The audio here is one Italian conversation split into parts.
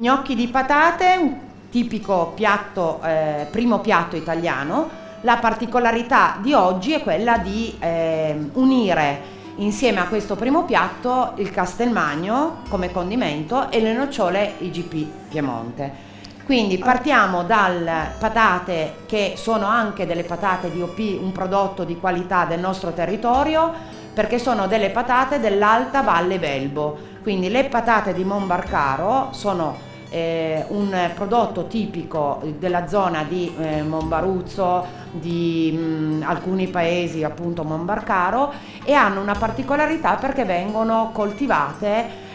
Gnocchi di patate, un tipico piatto, primo piatto italiano. La particolarità di oggi è quella di unire insieme a questo primo piatto il castelmagno come condimento e le nocciole IGP Piemonte. Quindi partiamo dalle patate che sono anche delle patate DOP, un prodotto di qualità del nostro territorio, perché sono delle patate dell'Alta Valle Velbo. Quindi le patate di Monbarcaro sono un prodotto tipico della zona di Monbaruzzo, di alcuni paesi appunto Monbarcaro, e hanno una particolarità perché vengono coltivate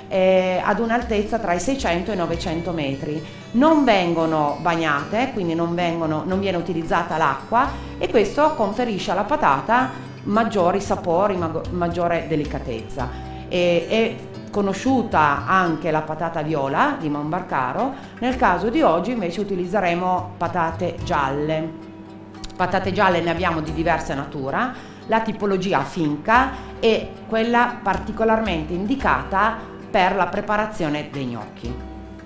ad un'altezza tra i 600 e i 900 metri. Non vengono bagnate, quindi non viene utilizzata l'acqua, e questo conferisce alla patata maggiori sapori, maggiore delicatezza. È conosciuta anche la patata viola di Monbarcaro. Nel caso di oggi invece utilizzeremo patate gialle. Patate gialle ne abbiamo di diversa natura. La tipologia finca è quella particolarmente indicata per la preparazione dei gnocchi.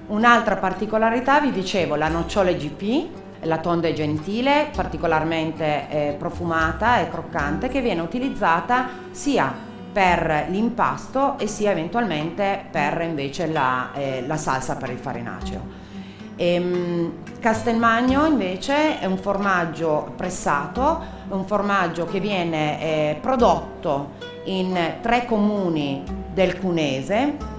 Un'altra particolarità, vi dicevo, la nocciola IGP, la tonda gentile, particolarmente profumata e croccante, che viene utilizzata sia per l'impasto e sia eventualmente per invece la salsa per il farinaceo. Castelmagno invece è un formaggio pressato, un formaggio che viene prodotto in 3 comuni del Cunese,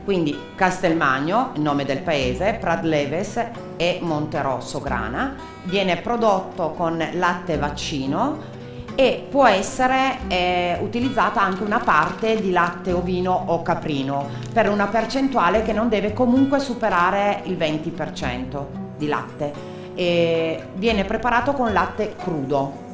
quindi Castelmagno, il nome del paese, Pradleves e Monterosso Grana. Viene prodotto con latte vaccino e può essere utilizzata anche una parte di latte ovino o caprino, per una percentuale che non deve comunque superare il 20% di latte. Viene preparato con latte crudo.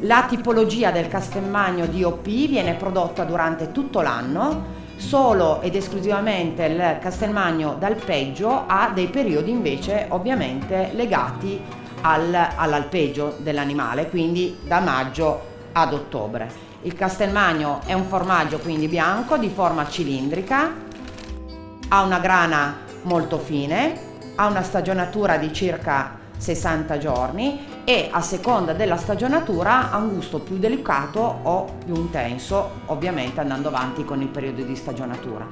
La tipologia del castelmagno DOP viene prodotta durante tutto l'anno. Solo ed esclusivamente il castelmagno d'alpeggio ha dei periodi invece ovviamente legati all'alpeggio dell'animale, quindi da maggio ad ottobre. Il castelmagno è un formaggio quindi bianco di forma cilindrica, ha una grana molto fine, ha una stagionatura di circa 60 giorni e a seconda della stagionatura ha un gusto più delicato o più intenso, ovviamente andando avanti con il periodo di stagionatura.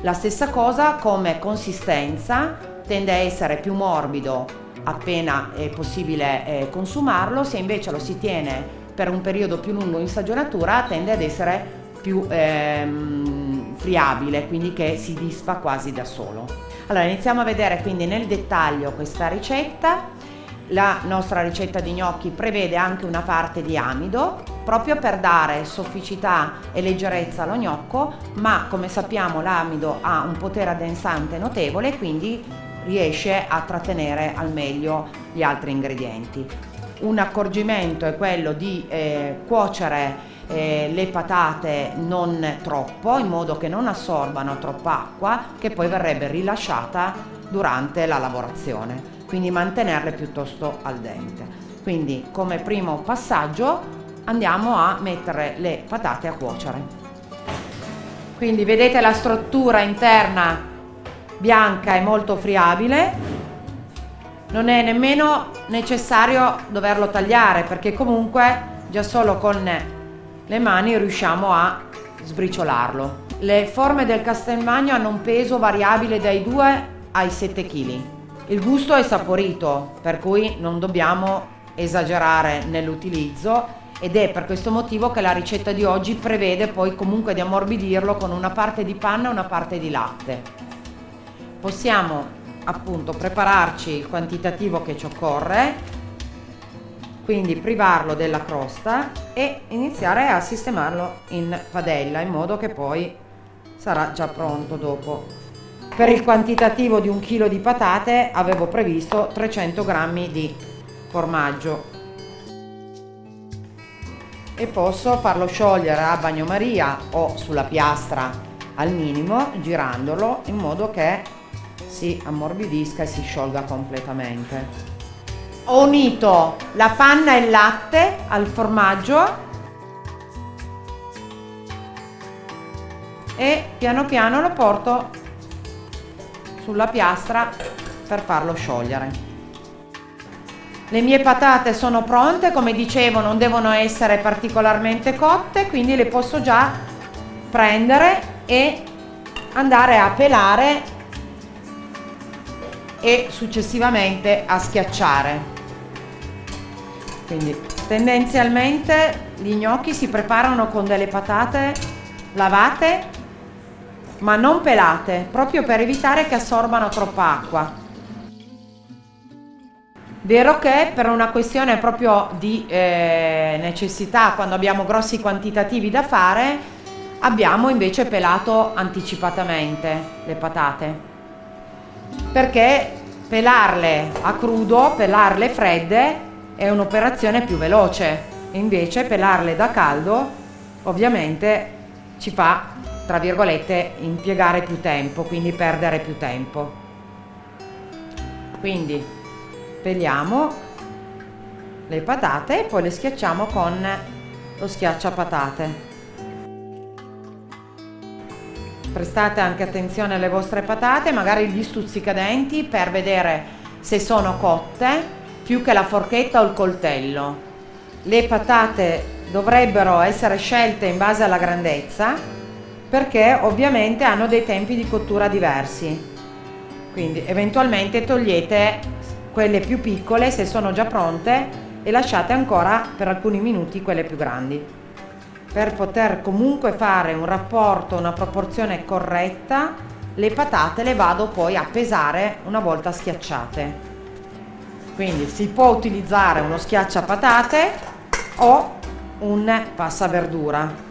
La stessa cosa come consistenza, tende a essere più morbido appena è possibile consumarlo, se invece lo si tiene per un periodo più lungo in stagionatura tende ad essere più friabile, quindi che si disfa quasi da solo. Allora iniziamo a vedere quindi nel dettaglio questa ricetta. La nostra ricetta di gnocchi prevede anche una parte di amido, proprio per dare sofficità e leggerezza allo gnocco, ma come sappiamo l'amido ha un potere addensante notevole, quindi riesce a trattenere al meglio gli altri ingredienti. Un accorgimento è quello di cuocere le patate non troppo, in modo che non assorbano troppa acqua che poi verrebbe rilasciata durante la lavorazione, quindi mantenerle piuttosto al dente. Quindi come primo passaggio andiamo a mettere le patate a cuocere. Quindi vedete la struttura interna bianca e molto friabile, non è nemmeno necessario doverlo tagliare perché comunque già solo con le mani riusciamo a sbriciolarlo. Le forme del castelmagno hanno un peso variabile dai 2 ai 7 kg. Il gusto è saporito, per cui non dobbiamo esagerare nell'utilizzo, ed è per questo motivo che la ricetta di oggi prevede poi comunque di ammorbidirlo con una parte di panna e una parte di latte. Possiamo appunto prepararci il quantitativo che ci occorre, quindi privarlo della crosta e iniziare a sistemarlo in padella in modo che poi sarà già pronto dopo. Per il quantitativo di 1 chilo di patate avevo previsto 300 grammi di formaggio e posso farlo sciogliere a bagnomaria o sulla piastra al minimo, girandolo in modo che si ammorbidisca e si sciolga completamente. Ho unito la panna e il latte al formaggio e piano piano lo porto sulla piastra per farlo sciogliere. Le mie patate sono pronte, come dicevo non devono essere particolarmente cotte, quindi le posso già prendere e andare a pelare e successivamente a schiacciare. Quindi tendenzialmente gli gnocchi si preparano con delle patate lavate ma non pelate, proprio per evitare che assorbano troppa acqua. Vero che per una questione proprio di necessità, quando abbiamo grossi quantitativi da fare, abbiamo invece pelato anticipatamente le patate, perché pelarle a crudo, pelarle fredde è un'operazione più veloce, invece pelarle da caldo ovviamente ci fa, tra virgolette, impiegare più tempo, quindi perdere più tempo. Quindi peliamo le patate e poi le schiacciamo con lo schiacciapatate. Prestate anche attenzione alle vostre patate, magari gli stuzzicadenti, per vedere se sono cotte, più che la forchetta o il coltello. Le patate dovrebbero essere scelte in base alla grandezza, perché ovviamente hanno dei tempi di cottura diversi. Quindi eventualmente togliete quelle più piccole se sono già pronte e lasciate ancora per alcuni minuti quelle più grandi, per poter comunque fare un rapporto, una proporzione corretta. Le patate le vado poi a pesare una volta schiacciate, quindi si può utilizzare uno schiacciapatate o un passaverdura.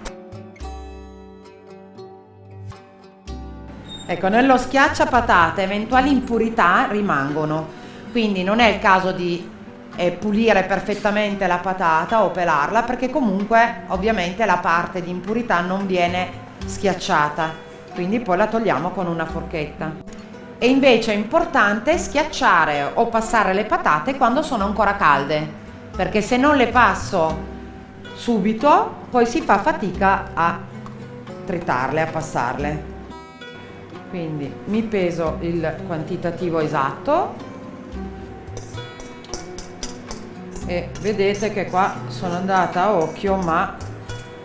Ecco, nello schiacciapatate eventuali impurità rimangono, quindi non è il caso di pulire perfettamente la patata o pelarla, perché comunque ovviamente la parte di impurità non viene schiacciata, quindi poi la togliamo con una forchetta. E invece è importante schiacciare o passare le patate quando sono ancora calde, perché se non le passo subito poi si fa fatica a tritarle, a passarle. Quindi mi peso il quantitativo esatto e vedete che qua sono andata a occhio, ma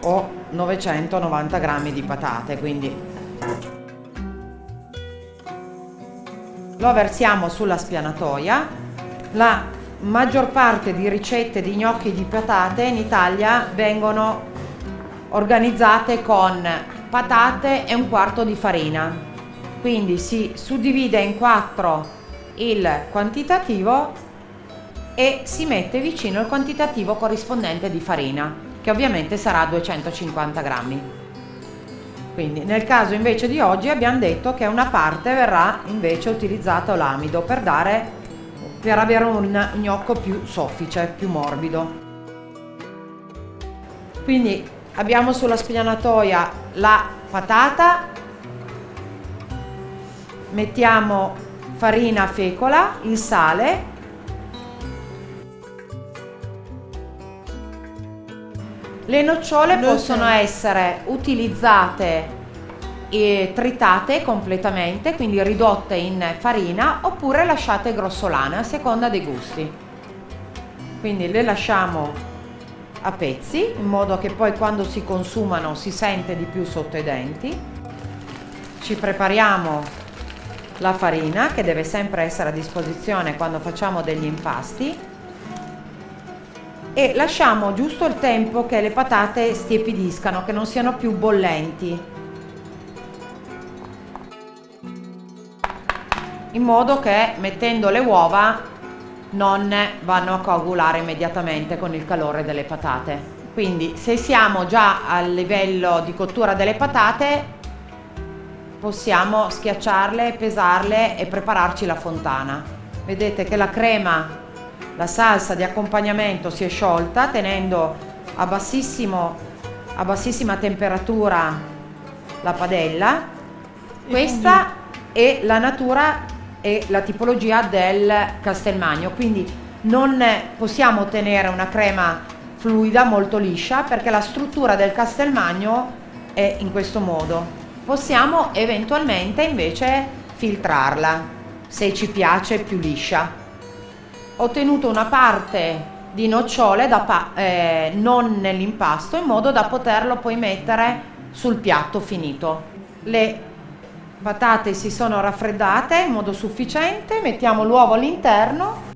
ho 990 grammi di patate, quindi lo versiamo sulla spianatoia. La maggior parte di ricette di gnocchi di patate in Italia vengono organizzate con patate e un quarto di farina, quindi si suddivide in 4 il quantitativo e si mette vicino il quantitativo corrispondente di farina, che ovviamente sarà 250 grammi. Quindi nel caso invece di oggi abbiamo detto che una parte verrà invece utilizzata l'amido per avere un gnocco più soffice, più morbido. Quindi abbiamo sulla spianatoia la patata, mettiamo farina fecola, il sale, le nocciole possono essere utilizzate e tritate completamente, quindi ridotte in farina, oppure lasciate grossolane a seconda dei gusti. Quindi le lasciamo a pezzi, in modo che poi quando si consumano si sente di più sotto i denti. Ci prepariamo la farina, che deve sempre essere a disposizione quando facciamo degli impasti, e lasciamo giusto il tempo che le patate stiepidiscano, che non siano più bollenti, in modo che mettendo le uova non vanno a coagulare immediatamente con il calore delle patate. Quindi se siamo già al livello di cottura delle patate, possiamo schiacciarle, pesarle e prepararci la fontana. Vedete che la crema, la salsa di accompagnamento si è sciolta, tenendo a bassissima temperatura la padella. Questa è la natura e la tipologia del Castelmagno, quindi non possiamo ottenere una crema fluida, molto liscia, perché la struttura del Castelmagno è in questo modo. Possiamo eventualmente invece filtrarla. se ci piace più liscia. Ho tenuto una parte di nocciole non nell'impasto, in modo da poterlo poi mettere sul piatto finito. Le patate si sono raffreddate in modo sufficiente, mettiamo l'uovo all'interno.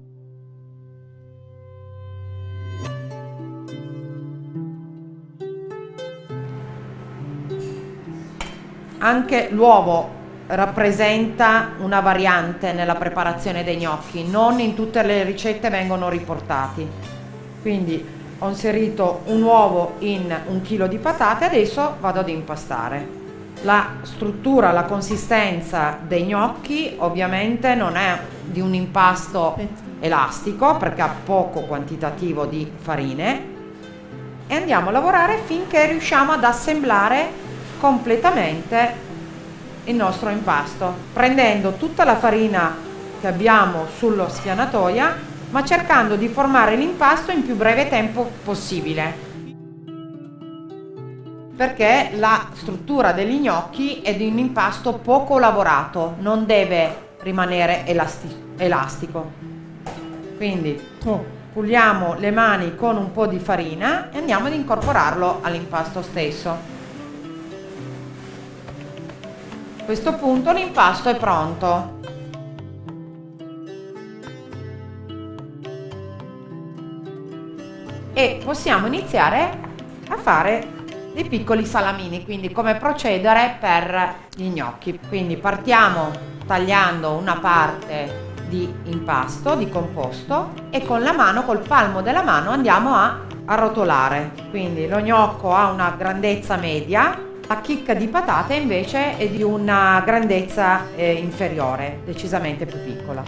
Anche l'uovo rappresenta una variante nella preparazione dei gnocchi, non in tutte le ricette vengono riportati. Quindi ho inserito un uovo in 1 chilo di patate, adesso vado ad impastare. La struttura, la consistenza dei gnocchi ovviamente non è di un impasto elastico, perché ha poco quantitativo di farine, e andiamo a lavorare finché riusciamo ad assemblare completamente il nostro impasto, prendendo tutta la farina che abbiamo sullo spianatoia, ma cercando di formare l'impasto in più breve tempo possibile, perché la struttura degli gnocchi è di un impasto poco lavorato, non deve rimanere elastico. Quindi puliamo le mani con un po' di farina e andiamo ad incorporarlo all'impasto stesso. A questo punto l'impasto è pronto. E possiamo iniziare a fare dei piccoli salamini, quindi come procedere per gli gnocchi. Quindi partiamo tagliando una parte di impasto, di composto, e con la mano, col palmo della mano, andiamo a arrotolare. Quindi lo gnocco ha una grandezza media, la chicca di patate invece è di una grandezza inferiore, decisamente più piccola.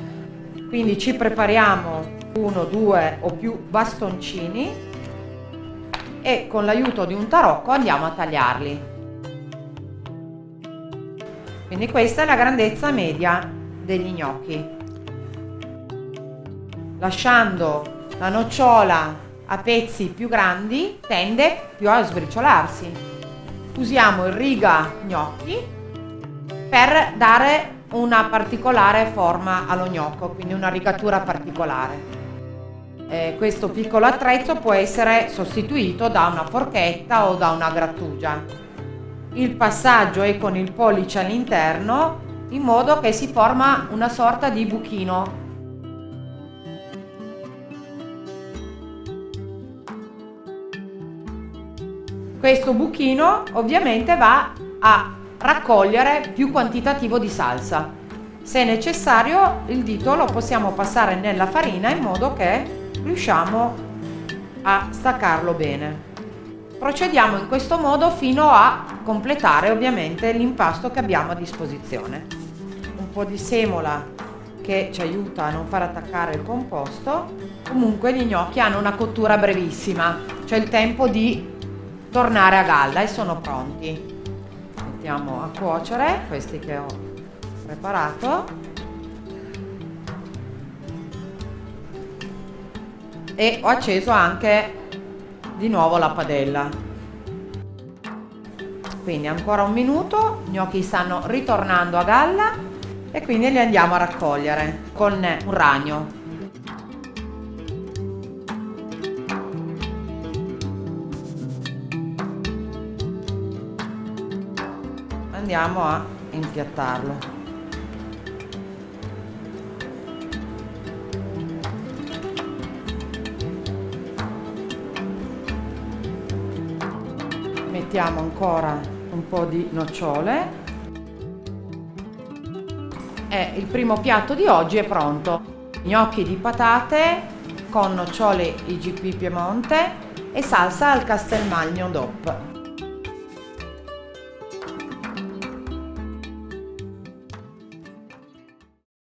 Quindi ci prepariamo 1, 2 o più bastoncini e con l'aiuto di un tarocco andiamo a tagliarli. Quindi questa è la grandezza media degli gnocchi. Lasciando la nocciola a pezzi più grandi tende più a sbriciolarsi. Usiamo il riga gnocchi per dare una particolare forma allo gnocco, quindi una rigatura particolare. Questo piccolo attrezzo può essere sostituito da una forchetta o da una grattugia. Il passaggio è con il pollice all'interno, in modo che si forma una sorta di buchino. Questo buchino ovviamente va a raccogliere più quantitativo di salsa. Se necessario, il dito lo possiamo passare nella farina in modo che riusciamo a staccarlo bene. Procediamo in questo modo fino a completare ovviamente l'impasto che abbiamo a disposizione. Un po' di semola che ci aiuta a non far attaccare il composto. Comunque gli gnocchi hanno una cottura brevissima, c'è il tempo di tornare a galla e sono pronti. Mettiamo a cuocere questi che ho preparato e ho acceso anche di nuovo la padella. Quindi ancora 1 minuto, gli gnocchi stanno ritornando a galla e quindi li andiamo a raccogliere con un ragno. Andiamo a impiattarlo. Mettiamo ancora un po' di nocciole e il primo piatto di oggi è pronto. Gnocchi di patate con nocciole IGP Piemonte e salsa al Castelmagno DOP.